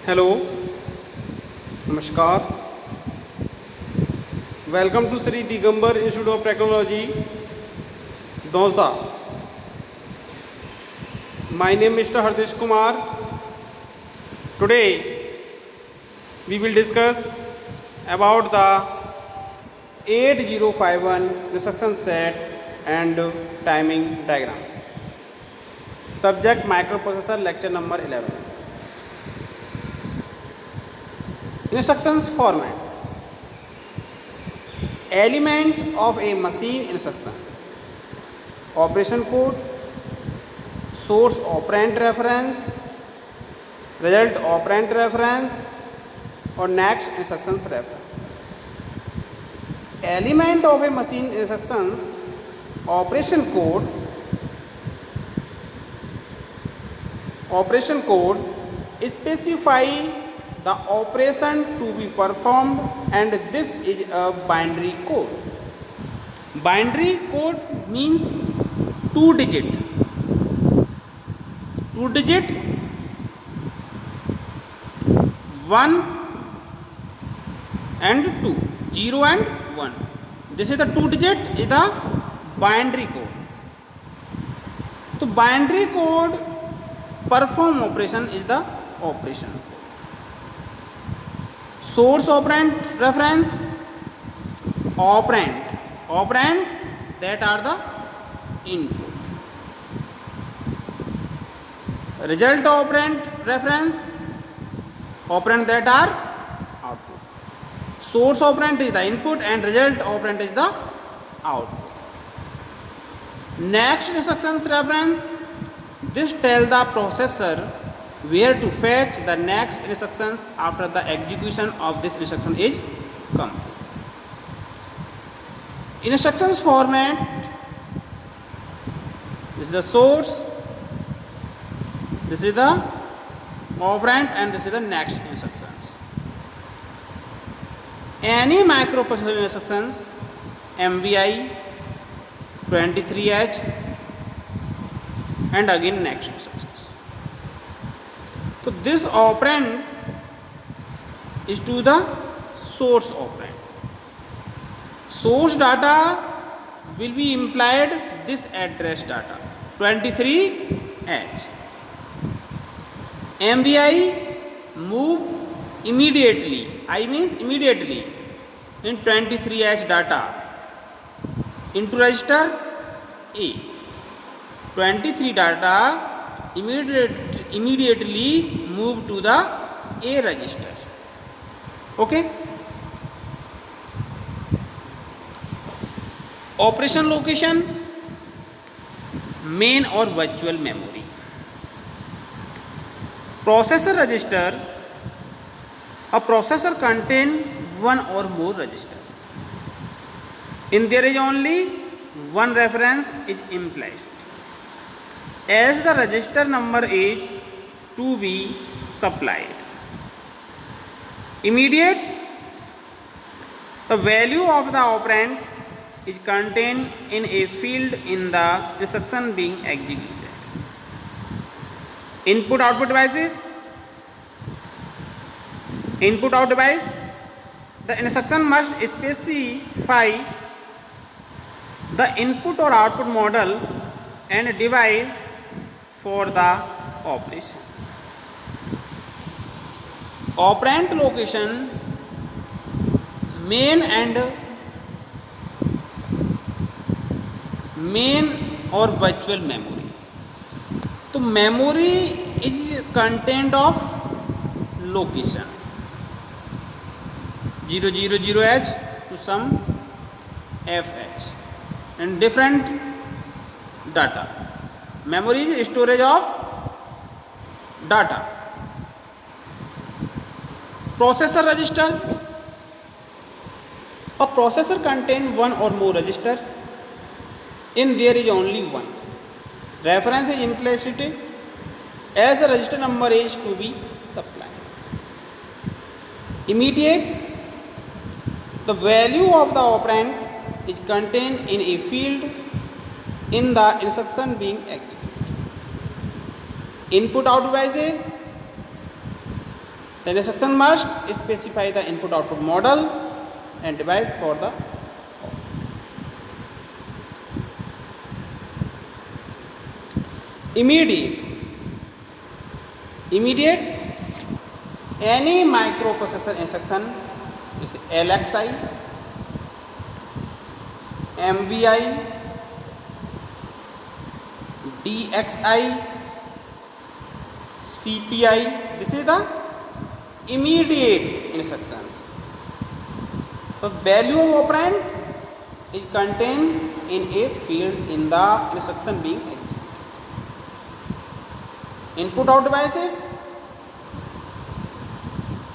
Hello, नमस्कार। Welcome to Shri Digambar institute of technology, Dausa. My name mister Hardesh Kumar. Today we will discuss about the 8051 instruction set and timing diagram. Subject microprocessor, lecture number 11. Instructions format. Element of a machine instruction. Operation code, source operand reference, result operand reference और next instructions reference. Element of a machine instructions. Operation code specify the operation to be performed, and this is a binary code. Binary code means two digit 1 and 2, 0 and 1. This is the two digit is the binary code. So binary code perform operation is the operation. Source operand reference, operand that are the input. Result operand reference, operand that are output. Source operand is the input and result operand is the output. Next instructions reference, this tell the processor where to fetch the next instructions after the execution of this instruction is complete. Instructions format, this is the source, this is the operand, and this is the next instructions. Any microprocessor instructions, MVI, 23H, and again next instructions. So this operand is to the source operand. Source data will be implied this address data 23H. MVI move immediately, I means immediately, in 23H data into register A. 23 data immediately move to the A register. Okay. Operation location, main or virtual memory. Processor register, a processor contain one or more registers. In there is only one reference is implied, as the register number is to be supplied. Immediate, the value of the operand is contained in a field in the instruction being executed. Input output devices, input out device, the instruction must specify the input or output model and device for the operation. Operand location, main or virtual memory. So memory is content of location 000H to some FH and different data. Memory is storage of data. Processor register, a processor contain one or more register. In there is only one. Reference is implicit as the register number is to be supplied. Immediate, the value of the operand is contained in a field in the instruction being executed. Input out devices, The instruction must specify the input output model and device for the immediate any microprocessor instruction is LXI, MVI, DXI, CPI. This is the immediate instructions. The value of operand is contained in a field in the instruction being executed. Input out devices,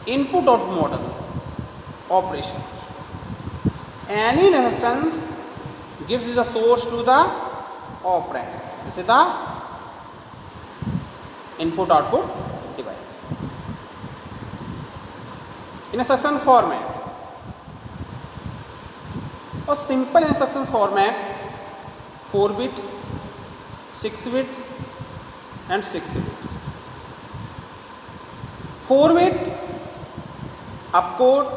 input out model operations. Any instructions gives the source to the operand. This is the input output devices. Instruction format. A simple instruction format 4-bit, 6-bit and 6 bits. 4-bit opcode,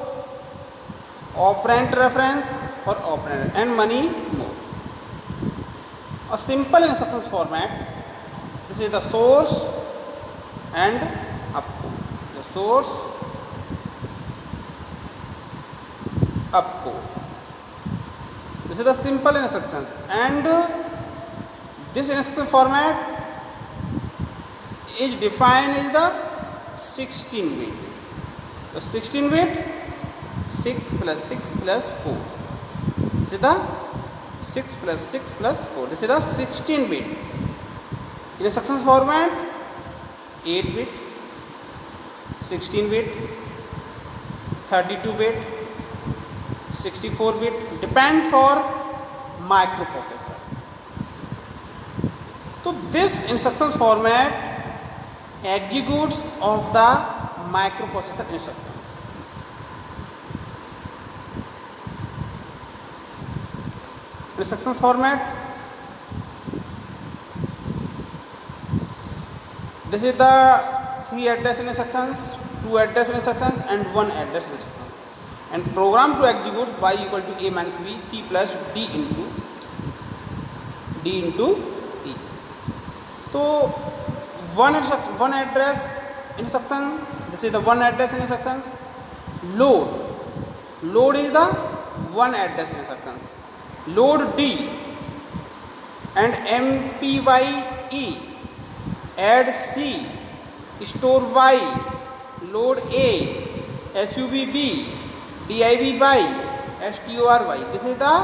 operand reference or operand and many more. A simple instruction format, this is the source and opcode. The source, opcode. This is the simple instructions, and this instruction format is defined as the 16-bit. So 16-bit 6 plus 6 plus 4. This is the 6 plus 6 plus 4. This is the 16-bit. Instructions format 8-bit, 16-bit, 32-bit, 64-bit, depend for microprocessor. So this instructions format executes of the microprocessor instructions. Instructions format. This is the 3 address instructions, 2 address instructions and 1 address instruction. And program to execute y equal to a minus b c plus d into e. So one address instruction. This is the 1 address instructions. Load is the 1 address instructions. Load D and MPYE, add C, store Y, load A, SUB B, DIV Y, STOR Y. This is the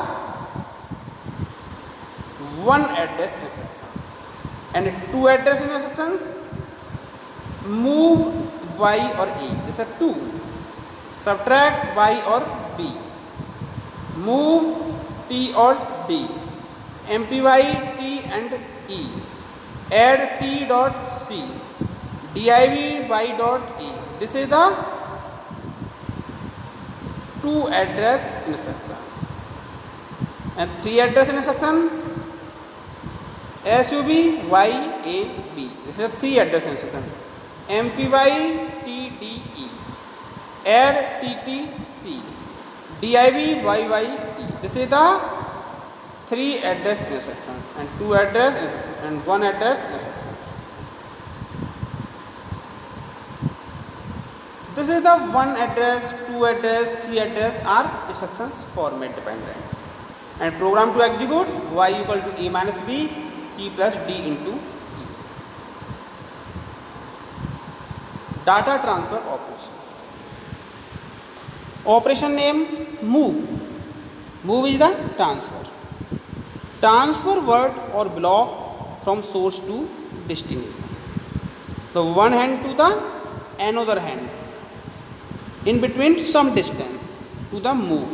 1 address instructions. And 2 address instructions, move Y or A. This is 2. Subtract Y or B. Move T or D. MPY T and E. Add T dot C. DIV Y dot E. This is the 2 address instructions. And 3 address instruction, SUB Y A B. This is a 3 address instruction. MPY T D E. Add T T C. DIV Y Y T. This is the 3 address instructions and 2 address instructions and 1 address instructions. This is the 1 address, 2 address, 3 address are instructions format dependent. And program to execute y equal to a minus b c plus d into e. Data transfer operation. Operation name move. Move is the transfer. Transfer word or block from source to destination. The one hand to the another hand. In between some distance to the move.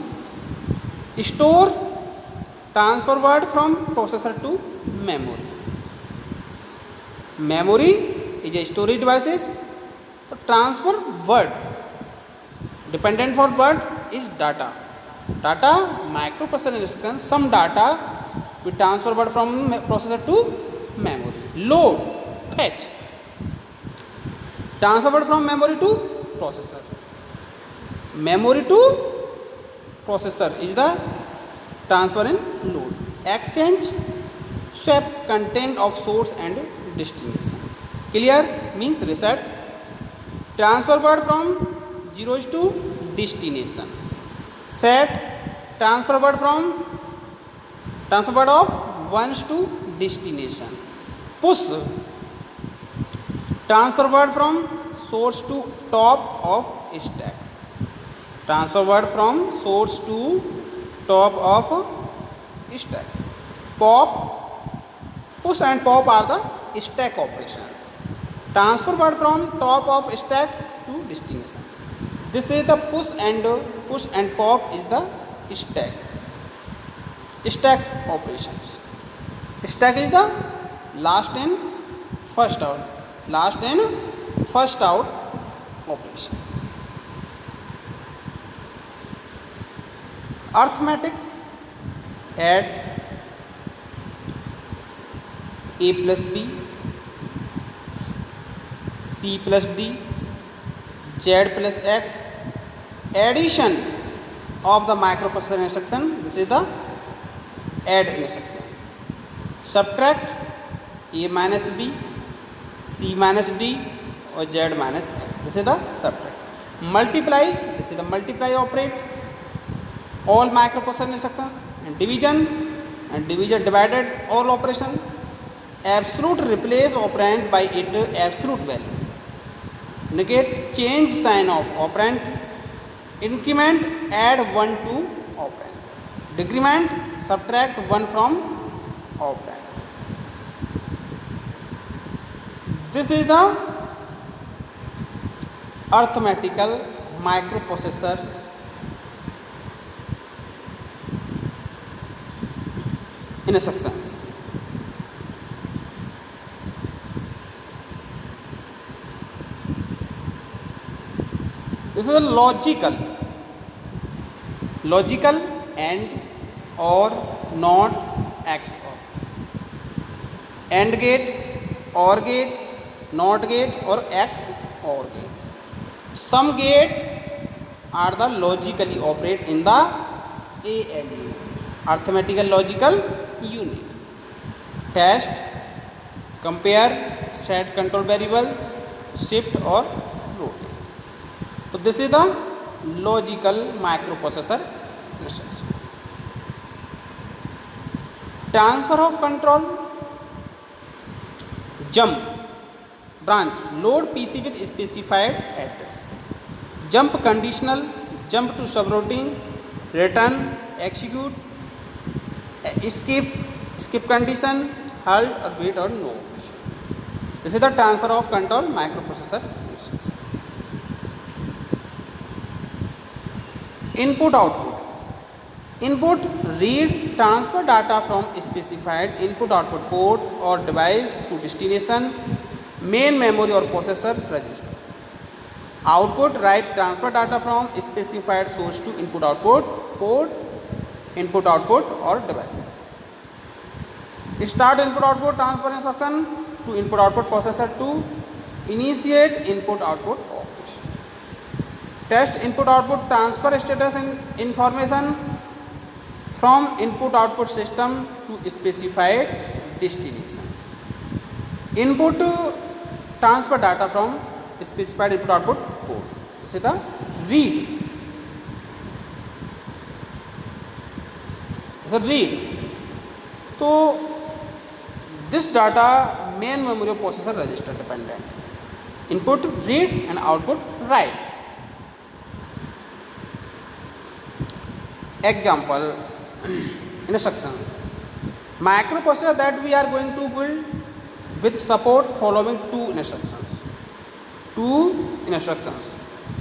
Store, transfer word from processor to memory. Memory is a storage devices. So transfer word, dependent for word is data. Data microprocessor instructions, some data we transfer word from processor to memory. Load, fetch, transfer word from memory to processor. Memory to processor is the transfer in load. Exchange, swap content of source and destination. Clear means reset. Transfer word from zeros to destination. Set, transfer word of ones to destination. Push, transfer word from source to top of stack. Transfer word from source to top of stack. Pop, push and pop are the stack operations. Transfer word from top of stack to destination. This is the push and pop is the stack operations. Stack is the last in first out operation. Arithmetic, add a plus b, c plus d, z plus x. Addition of the microprocessor instruction, this is the add instructions. Subtract, a minus b, c minus d or z minus x, this is the subtract. Multiply, this is the multiply operate. All microprocessor instructions. And division divided all operation. Absolute, replace operand by its absolute value. Negate, change sign of operand. Increment, add 1 to operand. Decrement, subtract 1 from operand. This is the arithmetical microprocessor instructions. This is a logical and or not XOR. AND gate, OR gate, NOT gate or XOR gate. Some gate are the logically operate in the ALU, arithmetical logical unit. Test, compare, set control variable, shift or rotate. So this is the logical microprocessor instruction. Transfer of control, jump, branch, load PC with specified address. Jump conditional, jump to subroutine, return, execute, skip condition, halt or wait or no operation. This is the transfer of control microprocessor instruction. Input output. Input, read, transfer data from specified input output port or device to destination, main memory or processor register. Output, write, transfer data from specified source to input output port, input output or device. Start input output transfer instruction to input output processor to initiate input output operation. Test input output transfer status information from input output system to specified destination. Input transfer data from specified input output port. This is the read. This is read. So this data main memory processor register dependent. Input read and output write. Example instructions. Microprocessor that we are going to build with support following two instructions.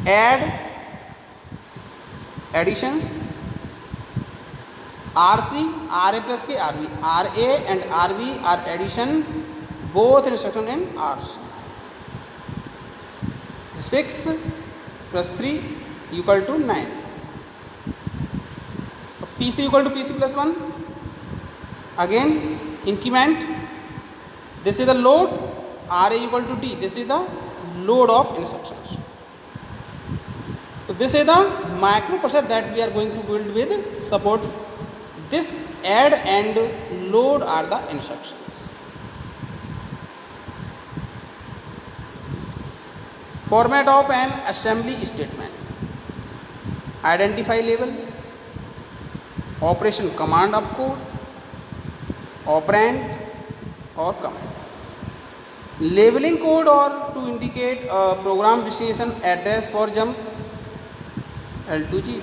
Add, additions, RC, RA plus K, RB. RA and RB are addition, both instruction in RC. 6 plus 3 equal to 9. So PC equal to PC plus 1. Again increment. This is the load. RA equal to D. This is the load of instructions. So this is the microprocessor that we are going to build with support. This add and load are the instructions. Format of an assembly statement. Identify label, operation command opcode, operands or command. Labeling code or to indicate a program destination address for jump L20.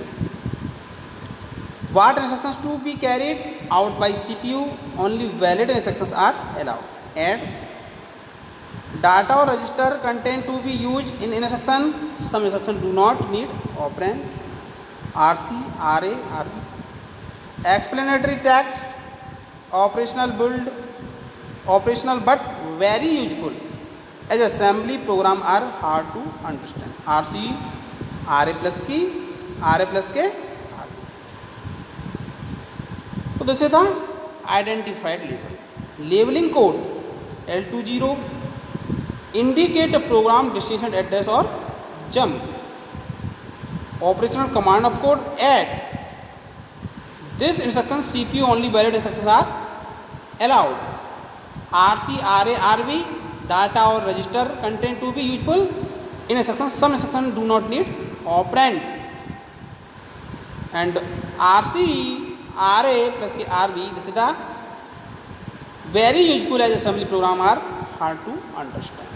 What instructions to be carried out by CPU? Only valid instructions are allowed. Add. Data or register content to be used in instruction. Some instructions do not need operand. RC, RA, RB. Explanatory text. Operational build. Operational but very useful as assembly program are hard to understand. RC, RA plus key, RA plus K, RB. So this is the identified label. Labeling code L20 indicate a program destination address or jump. Operational command opcode add. This instruction CPU only valid instructions are allowed. RC, RA, RB, data or register content to be useful in instructions. Some instructions do not need operand. And RC, RA plus RB, this is the very useful as assembly program are hard to understand.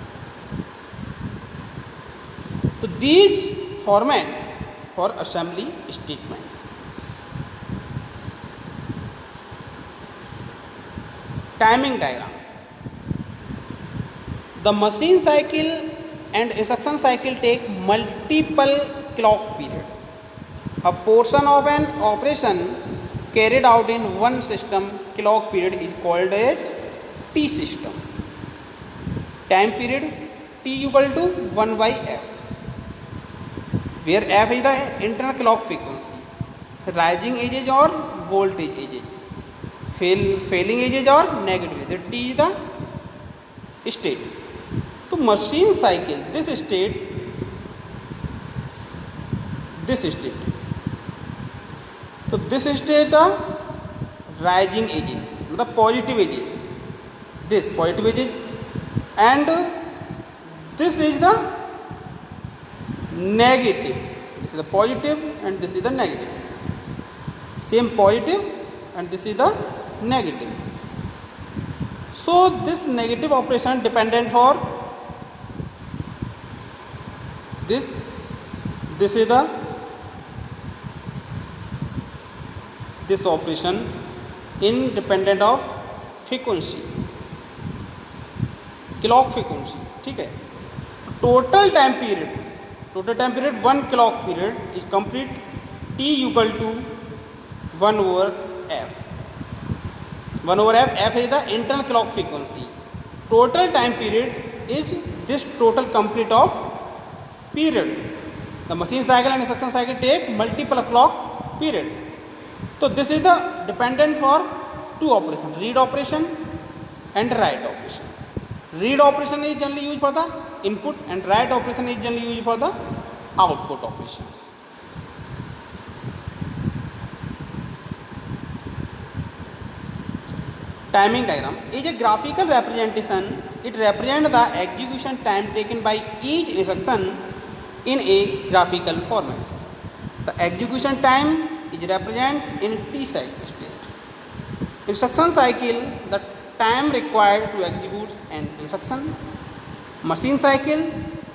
So these format for assembly statement. Timing diagram. The machine cycle and instruction cycle take multiple clock period. A portion of an operation carried out in one system clock period is called as T system. Time period T equal to 1 by F, where F is the internal clock frequency, rising edges or voltage edges, failing edges or negative. The T is the state. So machine cycle, this state. So this state the rising edges, the positive edges, this positive edges, and this is the negative. This is the positive and this is the negative. Same positive and this is the negative. So this negative operation dependent for this is the this operation independent of frequency, clock frequency. ठीक है. Total time period 1 clock period is complete. T equal to 1 over F. 1 over F is the internal clock frequency. Total time period is this total complete of period. The machine cycle and instruction cycle take multiple clock period. So this is the dependent for two operations, read operation and write operation. Read operation is generally used for the input and write operation is generally used for the output operations. Timing diagram is a graphical representation. It represents the execution time taken by each instruction in a graphical format. The execution time is represented in T cycle state. Instruction cycle, the time required to execute an instruction. Machine cycle,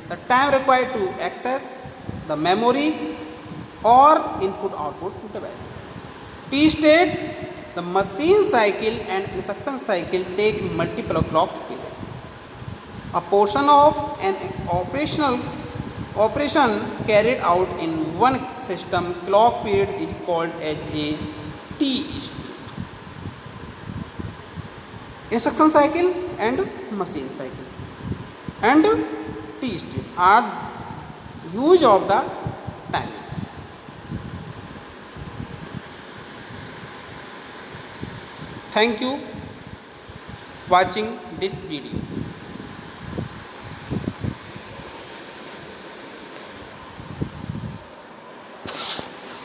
the time required to access the memory or input-output device. T state, the machine cycle and instruction cycle take multiple clock period. A portion of an operation carried out in one system clock period is called as a T state. Instruction cycle and machine cycle and T state are use of the time. Thank you watching this video.